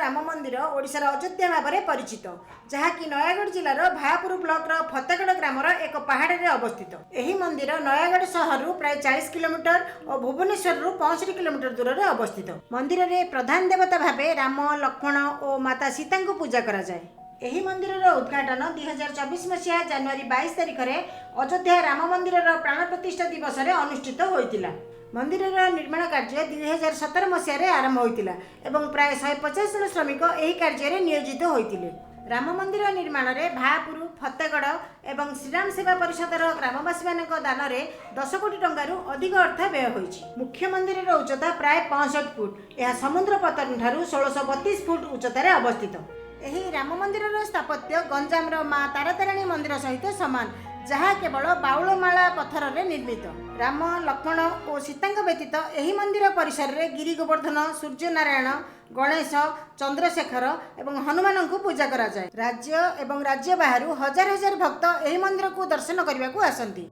राम मंदिर ओडिशार अयोध्या भाव में परिचित, जहाँकि नयागढ़ जिलार भापुर ब्लॉकर फतेगड़ ग्रामर एक पहाड़ में अवस्थित। यह मंदिर नयागढ़ सहर प्राय 40 किलोमीटर और भुवनेश्वर 65 किलोमीटर दूर में अवस्थित। मंदिर में प्रधान देवता भाव राम, लक्ष्मण और माता सीता को पूजा कराए। यही मंदिर उद्घाटन 2024 मसीहा जनवरी 22 तारिख में अयोध्या राम मंदिर प्राण प्रतिष्ठा दिवस में अनुष्ठित होता। मंदिर निर्माण कार्य 2017 मसीह आरंभ होता और प्राय 150 जन श्रमिक यह कार्य नियोजित होते। राम मंदिर निर्माण में भापुर, फतेगड़ और श्रीराम सेवा परिषदर ग्रामवासी दान में 10 कोटी टंकारु अधिक अर्थ व्यय होइछि। मुख्य मंदिर उच्चता प्राय 65 फुट। यह समुद्र पतन ठारू 1632 फुट उच्चतार अवस्थित। यही राम मंदिर स्थापत्य गंजाम माँ तारातारिणी मंदिर सहित सामान, जहाँ केवल बाउलमाला पथर निर्मित। राम, लक्ष्मण और सीता व्यतीत यही मंदिर परिसर में गिरी गोवर्धन, सूर्यनारायण, गणेश, चंद्रशेखर और हनुमान को पूजा कराए। राज्य और राज्य बाहर हजार हजार भक्त यही मंदिर को दर्शन करने को आसती।